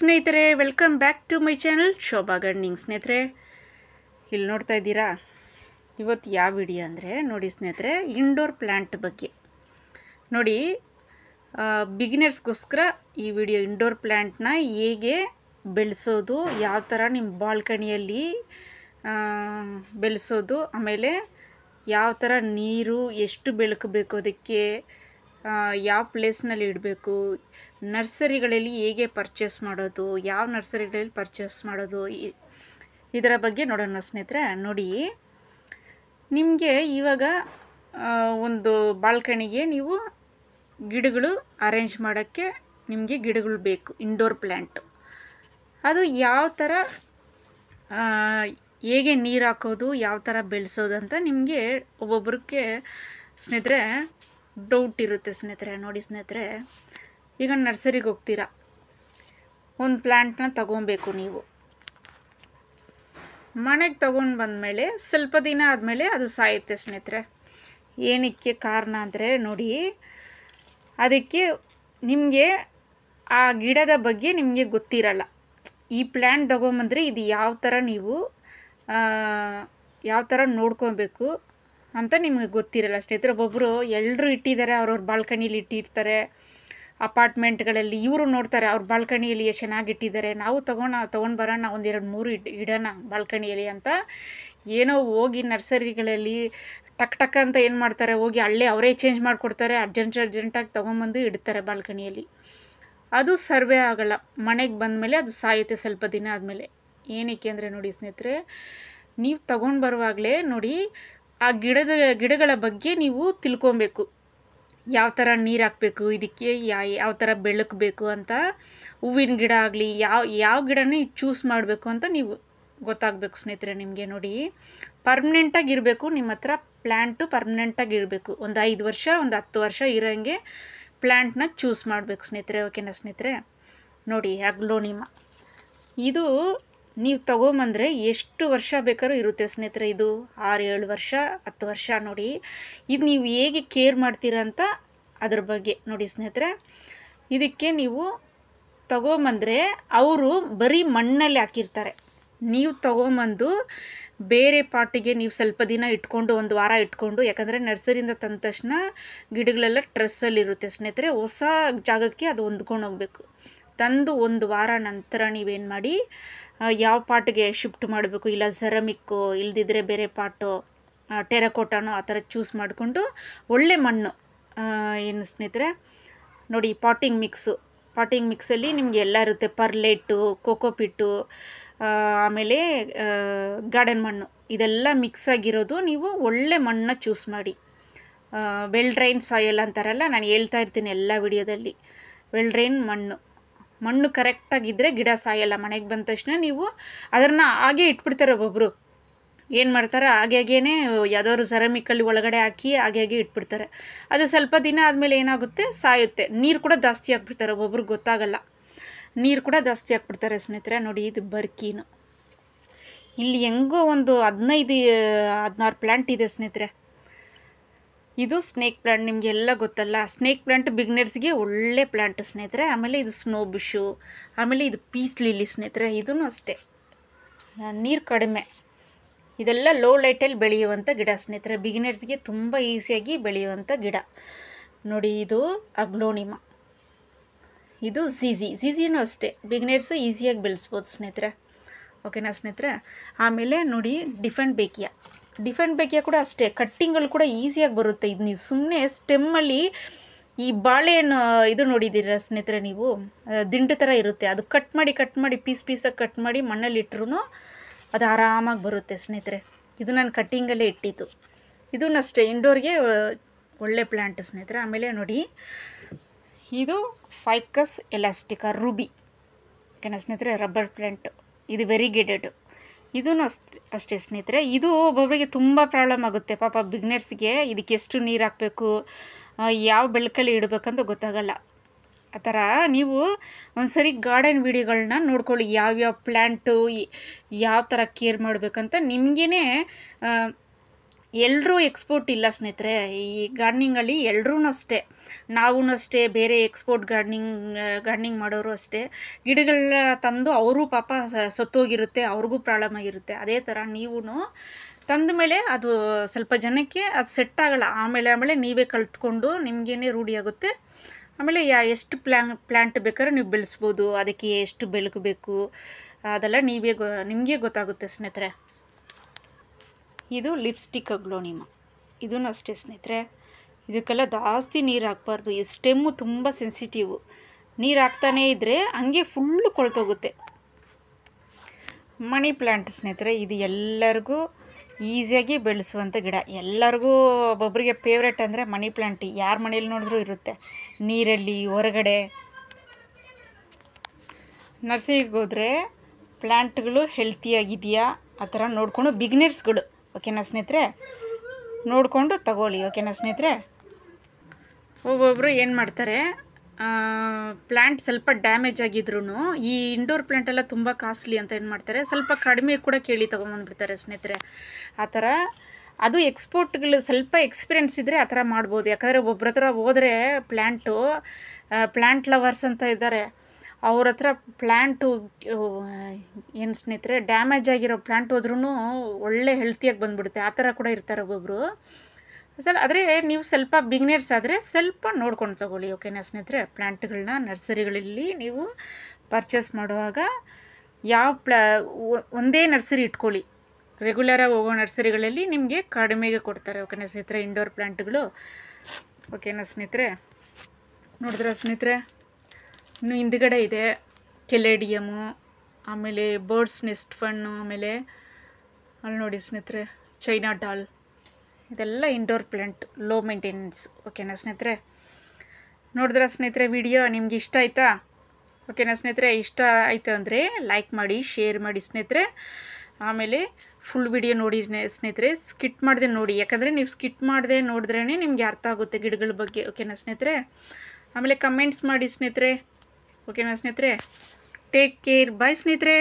ಸ್ನೇಹಿತರೆ, welcome back to my channel Shobha gardening. ಸ್ನೇಹಿತರೆ, ಇಲ್ಲಿ ನೋಡ್ತಾ ಇದ್ದೀರಾ, ಇವತ್ತು ಯಾವ ವಿಡಿಯೋ ಅಂದರೆ ನೋಡಿ ಸ್ನೇಹಿತರೆ, ಇಂಡೋರ್ ಪ್ಲ್ಯಾಂಟ್ ಬಗ್ಗೆ ನೋಡಿ. ಬಿಗಿನರ್ಸ್ಗೋಸ್ಕರ ಈ ವಿಡಿಯೋ. ಇಂಡೋರ್ ಪ್ಲ್ಯಾಂಟ್ನ ಹೇಗೆ ಬೆಳೆಸೋದು, ಯಾವ ಥರ ನಿಮ್ಮ ಬಾಲ್ಕನಿಯಲ್ಲಿ ಬೆಳೆಸೋದು, ಆಮೇಲೆ ಯಾವ ಥರ ನೀರು ಎಷ್ಟು ಬೆಳಕು ಬೇಕು ಅದಕ್ಕೆ, ಯಾವ ಪ್ಲೇಸ್ನಲ್ಲಿ ಇಡಬೇಕು, ನರ್ಸರಿಗಳಲ್ಲಿ ಹೇಗೆ ಪರ್ಚೇಸ್ ಮಾಡೋದು, ಯಾವ ನರ್ಸರಿಗಳಲ್ಲಿ ಪರ್ಚೇಸ್ ಮಾಡೋದು, ಇದರ ಬಗ್ಗೆ ನೋಡೋಣ ಸ್ನೇಹಿತರೆ. ನೋಡಿ, ನಿಮಗೆ ಇವಾಗ ಒಂದು ಬಾಲ್ಕನಿಗೆ ನೀವು ಗಿಡಗಳು ಅರೇಂಜ್ ಮಾಡೋಕ್ಕೆ ನಿಮಗೆ ಗಿಡಗಳು ಬೇಕು, ಇಂಡೋರ್ ಪ್ಲ್ಯಾಂಟು. ಅದು ಯಾವ ಥರ ಹೇಗೆ ನೀರು ಹಾಕೋದು, ಯಾವ ಥರ ಬೆಳೆಸೋದು ಅಂತ ನಿಮಗೆ ಒಬ್ಬೊಬ್ರಿಗೆ ಸ್ನೇಹಿತರೆ ಡೌಟ್ ಇರುತ್ತೆ ಸ್ನೇಹಿತರೆ. ನೋಡಿ ಸ್ನೇಹಿತರೆ, ಈಗ ನರ್ಸರಿಗೆ ಹೋಗ್ತೀರಾ, ಒಂದು ಪ್ಲ್ಯಾಂಟ್ನ ತಗೊಬೇಕು. ನೀವು ಮನೆಗೆ ತೊಗೊಂಡು ಬಂದಮೇಲೆ ಸ್ವಲ್ಪ ದಿನ ಆದಮೇಲೆ ಅದು ಸಾಯುತ್ತೆ ಸ್ನೇಹಿತರೆ. ಏನಕ್ಕೆ ಕಾರಣ ಅಂದರೆ ನೋಡಿ, ಅದಕ್ಕೆ ನಿಮಗೆ ಆ ಗಿಡದ ಬಗ್ಗೆ ನಿಮಗೆ ಗೊತ್ತಿರಲ್ಲ. ಈ ಪ್ಲ್ಯಾಂಟ್ ತೊಗೊಂಬಂದರೆ ಇದು ಯಾವ ಥರ ನೀವು ಯಾವ ಥರ ನೋಡ್ಕೊಬೇಕು ಅಂತ ನಿಮಗೆ ಗೊತ್ತಿರಲ್ಲ ಸ್ನೇಹಿತರೆ. ಒಬ್ಬೊಬ್ಬರು ಎಲ್ಲರೂ ಇಟ್ಟಿದ್ದಾರೆ, ಅವ್ರವ್ರ ಬಾಲ್ಕನಿಲಿ ಇಟ್ಟಿರ್ತಾರೆ. ಅಪಾರ್ಟ್ಮೆಂಟ್ಗಳಲ್ಲಿ ಇವರು ನೋಡ್ತಾರೆ ಅವ್ರ ಬಾಲ್ಕನಿಯಲ್ಲಿ ಎಷ್ಟು ಚೆನ್ನಾಗಿ ಇಟ್ಟಿದ್ದಾರೆ, ನಾವು ತೊಗೊಂಡು ಬರೋಣ ಒಂದೆರಡು ಮೂರು ಇಡೋಣ ಬಾಲ್ಕನಿಯಲ್ಲಿ ಅಂತ ಏನೋ ಹೋಗಿ ನರ್ಸರಿಗಳಲ್ಲಿ ಟಕ್ ಅಂತ ಏನು ಮಾಡ್ತಾರೆ, ಹೋಗಿ ಅಲ್ಲೇ ಅವರೇ ಚೇಂಜ್ ಮಾಡಿಕೊಡ್ತಾರೆ. ಅರ್ಜೆಂಟಾಗಿ ತೊಗೊಂಬಂದು ಇಡ್ತಾರೆ ಬಾಲ್ಕನಿಯಲ್ಲಿ. ಅದು ಸರ್ವೇ ಆಗೋಲ್ಲ. ಮನೆಗೆ ಬಂದಮೇಲೆ ಅದು ಸಾಯುತ್ತೆ ಸ್ವಲ್ಪ ದಿನ ಆದಮೇಲೆ. ಏನಕ್ಕೆ ಅಂದರೆ ನೋಡಿ ಸ್ನೇಹಿತರೆ, ನೀವು ತೊಗೊಂಡು ಬರುವಾಗಲೇ ನೋಡಿ ಆ ಗಿಡಗಳ ಬಗ್ಗೆ ನೀವು ತಿಳ್ಕೊಬೇಕು. ಯಾವ ಥರ ನೀರು ಹಾಕಬೇಕು, ಇದಕ್ಕೆ ಯಾವ ಥರ ಬೆಳಕು ಬೇಕು ಅಂತ. ಹೂವಿನ ಗಿಡ ಆಗಲಿ ಯಾವ ಗಿಡನೇ ಚೂಸ್ ಮಾಡಬೇಕು ಅಂತ ನೀವು ಗೊತ್ತಾಗಬೇಕು ಸ್ನೇಹಿತರೆ. ನಿಮಗೆ ನೋಡಿ, ಪರ್ಮನೆಂಟಾಗಿ ಇರಬೇಕು ನಿಮ್ಮ ಹತ್ರ ಪ್ಲ್ಯಾಂಟು. ಪರ್ಮನೆಂಟಾಗಿ ಇರಬೇಕು, ಒಂದು 5 ವರ್ಷ ಒಂದು 10 ವರ್ಷ ಇರೋಂಗೆ ಪ್ಲ್ಯಾಂಟ್ನ ಚೂಸ್ ಮಾಡಬೇಕು ಸ್ನೇಹಿತರೆ. ಓಕೆನಾ ಸ್ನೇಹಿತರೆ? ನೋಡಿ, ಅಗ್ಲೋನಿಮಾ ಇದು ನೀವು ತೊಗೊಂಬಂದರೆ ಎಷ್ಟು ವರ್ಷ ಬೇಕಾದ್ರೂ ಇರುತ್ತೆ ಸ್ನೇಹಿತರೆ. ಇದು 6-7 ವರ್ಷ 10 ವರ್ಷ. ನೋಡಿ, ಇದು ನೀವು ಹೇಗೆ ಕೇರ್ ಮಾಡ್ತೀರ ಅಂತ ಅದ್ರ ಬಗ್ಗೆ ನೋಡಿ ಸ್ನೇಹಿತರೆ. ಇದಕ್ಕೆ ನೀವು ತೊಗೊಂಬಂದರೆ ಅವರು ಬರೀ ಮಣ್ಣಲ್ಲಿ ಹಾಕಿರ್ತಾರೆ. ನೀವು ತೊಗೊಂಬಂದು ಬೇರೆ ಪಾಟಿಗೆ ನೀವು ಸ್ವಲ್ಪ ದಿನ ಇಟ್ಕೊಂಡು, ಒಂದು ವಾರ ಇಟ್ಕೊಂಡು, ಯಾಕಂದರೆ ನರ್ಸರಿಯಿಂದ ತಂದ ತಕ್ಷಣ ಗಿಡಗಳೆಲ್ಲ ಟ್ರೆಸ್ಸಲ್ಲಿರುತ್ತೆ ಸ್ನೇಹಿತರೆ. ಹೊಸ ಜಾಗಕ್ಕೆ ಅದು ಹೊಂದ್ಕೊಂಡು ಹೋಗಬೇಕು. ತಂದು ಒಂದು ವಾರ ನಂತರ ನೀವೇನು ಮಾಡಿ, ಯಾವ ಪಾಟಿಗೆ ಶಿಫ್ಟ್ ಮಾಡಬೇಕು, ಇಲ್ಲ ಸೆರಮಿಕ್ಕು, ಇಲ್ದಿದ್ರೆ ಬೇರೆ ಪಾಟು, ಟೆರಕೋಟಾನೋ ಆ ಥರ ಚೂಸ್ ಮಾಡಿಕೊಂಡು ಒಳ್ಳೆ ಮಣ್ಣು ಏನು ಸ್ನೇಹಿತರೆ ನೋಡಿ, ಪಾಟಿಂಗ್ ಮಿಕ್ಸಲ್ಲಿ ನಿಮಗೆ ಎಲ್ಲ ಇರುತ್ತೆ. ಪರ್ಲೇಟು, ಕೋಕೋಪಿಟ್ಟು, ಆಮೇಲೆ ಗಾರ್ಡನ್ ಮಣ್ಣು, ಇದೆಲ್ಲ ಮಿಕ್ಸ್ ಆಗಿರೋದು. ನೀವು ಒಳ್ಳೆ ಮಣ್ಣನ್ನ ಚೂಸ್ ಮಾಡಿ. ವೆಲ್ ಡ್ರೈನ್ ಸಾಯಿಲ್ ಅಂತಾರಲ್ಲ, ನಾನು ಹೇಳ್ತಾ ಇರ್ತೀನಿ ಎಲ್ಲ ವಿಡಿಯೋದಲ್ಲಿ. ವೆಲ್ ಡ್ರೈನ್ ಮಣ್ಣು ಕರೆಕ್ಟಾಗಿದ್ದರೆ ಗಿಡ ಸಾಯಲ್ಲ. ಮನೆಗೆ ಬಂದ ತಕ್ಷಣ ನೀವು ಅದನ್ನು ಹಾಗೇ ಇಟ್ಬಿಡ್ತಾರೆ. ಒಬ್ಬೊಬ್ಬರು ಏನು ಮಾಡ್ತಾರೆ, ಹಾಗೇನೇ ಯಾವುದಾದ್ರು ಸೆರಮಿಕ್ಕಲ್ಲಿ ಒಳಗಡೆ ಹಾಕಿ ಹಾಗೆ ಇಟ್ಬಿಡ್ತಾರೆ. ಅದು ಸ್ವಲ್ಪ ದಿನ ಆದಮೇಲೆ ಏನಾಗುತ್ತೆ, ಸಾಯುತ್ತೆ. ನೀರು ಕೂಡ ಜಾಸ್ತಿ ಹಾಕ್ಬಿಡ್ತಾರೆ. ಒಬ್ಬೊಬ್ರಿಗೆ ಗೊತ್ತಾಗಲ್ಲ, ನೀರು ಕೂಡ ಜಾಸ್ತಿ ಹಾಕ್ಬಿಡ್ತಾರೆ ಸ್ನೇಹಿತರೆ. ನೋಡಿ, ಇದು ಬರ್ಕೀನು. ಇಲ್ಲಿ ಹೆಂಗೋ ಒಂದು 15-16 ಪ್ಲ್ಯಾಂಟ್ ಇದೆ ಸ್ನೇಹಿತರೆ. ಇದು ಸ್ನೇಕ್ ಪ್ಲ್ಯಾಂಟ್, ನಿಮಗೆಲ್ಲ ಗೊತ್ತಲ್ಲ. ಸ್ನೇಕ್ ಪ್ಲ್ಯಾಂಟ್ ಬಿಗ್ನರ್ಸ್ಗೆ ಒಳ್ಳೆ ಪ್ಲ್ಯಾಂಟ್ ಸ್ನೇಹಿತರೆ. ಆಮೇಲೆ ಇದು ಸ್ನೋ ಬುಷು, ಆಮೇಲೆ ಇದು ಪೀಸ್ ಲಿಲ್ಲಿ ಸ್ನೇಹಿತರೆ. ಇದೂ ಅಷ್ಟೇ, ನೀರು ಕಡಿಮೆ. ಇದೆಲ್ಲ ಲೋ ಲೈಟಲ್ಲಿ ಬೆಳೆಯುವಂಥ ಗಿಡ ಸ್ನೇಹಿತರೆ. ಬಿಗಿನರ್ಸ್ಗೆ ತುಂಬ ಈಸಿಯಾಗಿ ಬೆಳೆಯುವಂಥ ಗಿಡ. ನೋಡಿ, ಇದು ಅಗ್ಲೋನಿಮಾ, ಇದು ಝಿಝಿನೂ ಅಷ್ಟೇ. ಬಿಗಿನರ್ಸು ಈಸಿಯಾಗಿ ಬೆಳೆಸ್ಬೋದು ಸ್ನೇಹಿತರೆ. ಓಕೆನಾ ಸ್ನೇಹಿತರೆ? ಆಮೇಲೆ ನೋಡಿ, ಡಿಫೆಂಟ್ ಬೇಕಿಯಾ ಕೂಡ ಅಷ್ಟೇ. ಕಟ್ಟಿಂಗ್ಗಳು ಕೂಡ ಈಸಿಯಾಗಿ ಬರುತ್ತೆ. ಇದು ನೀವು ಸುಮ್ಮನೆ ಸ್ಟೆಮ್ಮಲ್ಲಿ ಈ ಬಾಳೆಹಣ್ಣು ಇದು ನೋಡಿದ್ದೀರ ಸ್ನೇಹಿತರೆ ನೀವು, ದಿಂಡು ಥರ ಇರುತ್ತೆ. ಅದು ಕಟ್ ಮಾಡಿ ಪೀಸಾಗಿ ಕಟ್ ಮಾಡಿ ಮಣ್ಣಲ್ಲಿ ಇಟ್ಟರು ಅದು ಆರಾಮಾಗಿ ಬರುತ್ತೆ ಸ್ನೇಹಿತರೆ. ಇದು ನಾನು ಕಟ್ಟಿಂಗಲ್ಲೇ ಇಟ್ಟಿದ್ದು. ಇದೂ ಅಷ್ಟೇ, ಇಂಡೋರ್ಗೆ ಒಳ್ಳೆ ಪ್ಲ್ಯಾಂಟ್ ಸ್ನೇಹಿತರೆ. ಆಮೇಲೆ ನೋಡಿ, ಇದು ಫೈಕಸ್ ಎಲಾಸ್ಟಿಕಾ ರೂಬಿ. ಓಕೆನಾ ಸ್ನೇಹಿತರೆ? Rubber plant. ಇದು ವೆರಿಗೇಟೆಡ್. ಇದೂ ಅಷ್ಟೇ ಸ್ನೇಹಿತರೆ. ಇದು ಒಬ್ಬೊಬ್ಬರಿಗೆ ತುಂಬ ಪ್ರಾಬ್ಲಮ್ ಆಗುತ್ತೆ ಪಾಪ ಬಿಗ್ನರ್ಸ್ಗೆ. ಇದಕ್ಕೆ ಎಷ್ಟು ನೀರು ಹಾಕಬೇಕು, ಯಾವ ಬೆಳಕಲ್ಲಿ ಇಡಬೇಕಂತ ಗೊತ್ತಾಗಲ್ಲ. ಆ ಥರ ನೀವು ಒಂದ್ಸರಿ ಗಾರ್ಡನ್ ವಿಡಿಯೋಗಳನ್ನ ನೋಡ್ಕೊಳ್ಳಿ. ಯಾವ್ಯಾವ ಪ್ಲ್ಯಾಂಟು ಯಾವ ಥರ ಕೇರ್ ಮಾಡಬೇಕಂತ ನಿಮಗೇ ಎಲ್ಲರೂ ಎಕ್ಸ್ಪೋರ್ಟ್ ಇಲ್ಲ ಸ್ನೇಹಿತರೆ. ಈ ಗಾರ್ಡನಿಂಗಲ್ಲಿ ಎಲ್ಲರೂ ಅಷ್ಟೇ, ನಾವೂ ಅಷ್ಟೇ, ಬೇರೆ ಎಕ್ಸ್ಪೋರ್ಟ್ ಗಾರ್ಡನಿಂಗ್ ಮಾಡೋರು ಅಷ್ಟೇ, ಗಿಡಗಳನ್ನ ತಂದು ಅವರು ಪಾಪ ಸತ್ತೋಗಿರುತ್ತೆ, ಅವ್ರಿಗೂ ಪ್ರಾಬ್ಲಮ್ ಆಗಿರುತ್ತೆ. ಅದೇ ಥರ ನೀವು ತಂದ ಮೇಲೆ ಅದು ಸ್ವಲ್ಪ ಜನಕ್ಕೆ ಅದು ಸೆಟ್ ಆಗಲ್ಲ, ಆಮೇಲೆ ನೀವೇ ಕಲ್ತ್ಕೊಂಡು ನಿಮಗೇನೆ ರೂಢಿ ಆಗುತ್ತೆ. ಆಮೇಲೆ ಎಷ್ಟು ಪ್ಲ್ಯಾಂಟ್ ಬೇಕಾದ್ರೆ ನೀವು ಬೆಳೆಸ್ಬೋದು, ಅದಕ್ಕೆ ಎಷ್ಟು ಬೆಳಕು ಬೇಕು ಅದೆಲ್ಲ ನಿಮಗೆ ಗೊತ್ತಾಗುತ್ತೆ ಸ್ನೇಹಿತರೆ. ಇದು ಲಿಪ್ಸ್ಟಿಕ್ ಅಗ್ಲೋನಿಮ, ಇದೂ ಅಷ್ಟೇ ಸ್ನೇಹಿತರೆ. ಇದಕ್ಕೆಲ್ಲ ಜಾಸ್ತಿ ನೀರು ಹಾಕ್ಬಾರ್ದು. ಈ ಸ್ಟೆಮ್ಮು ತುಂಬ ಸೆನ್ಸಿಟಿವು, ನೀರು ಹಾಕ್ತಾನೇ ಇದ್ದರೆ ಹಂಗೆ ಫುಲ್ಲು ಕೊಳ್ತೋಗುತ್ತೆ. ಮನಿ ಪ್ಲ್ಯಾಂಟ್ ಸ್ನೇಹಿತರೆ, ಇದು ಎಲ್ಲರಿಗೂ ಈಸಿಯಾಗಿ ಬೆಳೆಸುವಂಥ ಗಿಡ. ಎಲ್ಲರಿಗೂ ಒಬ್ಬೊಬ್ಬರಿಗೆ ಫೇವ್ರೆಟ್ ಅಂದರೆ ಮನಿ ಪ್ಲ್ಯಾಂಟ್. ಯಾರ ಮನೇಲಿ ನೋಡಿದ್ರೂ ಇರುತ್ತೆ, ನೀರಲ್ಲಿ, ಹೊರಗಡೆ. ನರ್ಸರಿಗೆ ಹೋದರೆ ಪ್ಲ್ಯಾಂಟ್ಗಳು ಹೆಲ್ತಿಯಾಗಿದೆಯಾ ಆ ಥರ ನೋಡಿಕೊಂಡು, ಬಿಗಿನರ್ಸ್ಗಳು ಓಕೆನಾ ಸ್ನೇಹಿತರೆ, ನೋಡಿಕೊಂಡು ತಗೊಳ್ಳಿ ಓಕೆನಾ ಸ್ನೇಹಿತರೆ. ಒಬ್ಬೊಬ್ಬರು ಏನು ಮಾಡ್ತಾರೆ, ಪ್ಲ್ಯಾಂಟ್ ಸ್ವಲ್ಪ ಡ್ಯಾಮೇಜ್ ಆಗಿದ್ರು ಈ ಇಂಡೋರ್ ಪ್ಲ್ಯಾಂಟ್ ಎಲ್ಲ ತುಂಬ ಕಾಸ್ಟ್ಲಿ ಅಂತ ಏನು ಮಾಡ್ತಾರೆ, ಸ್ವಲ್ಪ ಕಡಿಮೆ ಕೂಡ ಕೇಳಿ ತೊಗೊಂಬಂದ್ಬಿಡ್ತಾರೆ ಸ್ನೇಹಿತರೆ. ಆ ಥರ ಅದು ಎಕ್ಸ್ಪೋರ್ಟ್ಗಳು ಸ್ವಲ್ಪ ಎಕ್ಸ್ಪೀರಿಯೆನ್ಸ್ ಇದ್ದರೆ ಆ ಥರ ಮಾಡ್ಬೋದು. ಯಾಕಂದರೆ ಒಬ್ಬರ ಹತ್ರ ಹೋದರೆ ಪ್ಲ್ಯಾಂಟ್ ಲವರ್ಸ್ ಅಂತ ಇದ್ದಾರೆ, ಅವ್ರ ಹತ್ರ ಪ್ಲ್ಯಾಂಟು ಏನು ಸ್ನೇಹಿತರೆ, ಡ್ಯಾಮೇಜ್ ಆಗಿರೋ ಪ್ಲ್ಯಾಂಟ್ ಹೋದ್ರೂ ಒಳ್ಳೆ ಹೆಲ್ತಿಯಾಗಿ ಬಂದುಬಿಡುತ್ತೆ. ಆ ಥರ ಕೂಡ ಇರ್ತಾರೆ ಒಬ್ಬೊಬ್ಬರು. ಆದರೆ ನೀವು ಸ್ವಲ್ಪ ಬಿಗಿನರ್ಸ್ ಆದರೆ ಸ್ವಲ್ಪ ನೋಡ್ಕೊಂಡು ತಗೊಳ್ಳಿ ಓಕೆನಾ ಸ್ನೇಹಿತರೆ. ಪ್ಲ್ಯಾಂಟ್ಗಳನ್ನ ನರ್ಸರಿಗಳಲ್ಲಿ ನೀವು ಪರ್ಚೇಸ್ ಮಾಡುವಾಗ ಒಂದೇ ನರ್ಸರಿ ಇಟ್ಕೊಳ್ಳಿ. ರೆಗ್ಯುಲರಾಗಿ ಹೋಗೋ ನರ್ಸರಿಗಳಲ್ಲಿ ನಿಮಗೆ ಕಡಿಮೆಗೆ ಕೊಡ್ತಾರೆ ಓಕೆನಾ ಸ್ನೇಹಿತರೆ, ಇಂಡೋರ್ ಪ್ಲ್ಯಾಂಟ್ಗಳು ಓಕೆನಾ ಸ್ನೇಹಿತರೆ. ನೋಡಿದ್ರೆ ಸ್ನೇಹಿತರೆ, ಇನ್ನು ಹಿಂದ್ಗಡೆ ಇದೆ ಕೆಲೇಡಿಯಮು, ಆಮೇಲೆ ಬರ್ಡ್ಸ್ ನೆಸ್ಟ್ ಫಣ್ಣು, ಆಮೇಲೆ ಅಲ್ಲಿ ನೋಡಿ ಸ್ನೇಹಿತರೆ ಚೈನಾ ಡಾಲ್. ಇದೆಲ್ಲ ಇಂಡೋರ್ ಪ್ಲ್ಯಾಂಟ್, ಲೋ ಮೇಂಟೆನೆನ್ಸ್ ಓಕೆನಾ ಸ್ನೇಹಿತರೆ. ನೋಡಿದ್ರೆ ಸ್ನೇಹಿತರೆ, ವಿಡಿಯೋ ನಿಮ್ಗೆ ಇಷ್ಟ ಆಯಿತಾ ಓಕೆನಾ ಸ್ನೇಹಿತರೆ. ಇಷ್ಟ ಆಯಿತು ಅಂದರೆ ಲೈಕ್ ಮಾಡಿ, ಶೇರ್ ಮಾಡಿ ಸ್ನೇಹಿತರೆ. ಆಮೇಲೆ ಫುಲ್ ವಿಡಿಯೋ ನೋಡಿ ಸ್ನೇಹಿತರೆ, ಸ್ಕಿಟ್ ಮಾಡದೆ ನೋಡಿ. ಯಾಕಂದರೆ ನೀವು ಸ್ಕಿಟ್ ಮಾಡದೆ ನೋಡಿದ್ರೇ ನಿಮಗೆ ಅರ್ಥ ಆಗುತ್ತೆ ಗಿಡಗಳ ಬಗ್ಗೆ ಓಕೆನಾ ಸ್ನೇಹಿತರೆ. ಆಮೇಲೆ ಕಮೆಂಟ್ಸ್ ಮಾಡಿ ಸ್ನೇಹಿತರೆ ಓಕೆನಾ ಸ್ನೇಹಿತರೆ. ಟೇಕ್ ಕೇರ್, ಬಾಯ್ ಸ್ನೇಹಿತರೆ.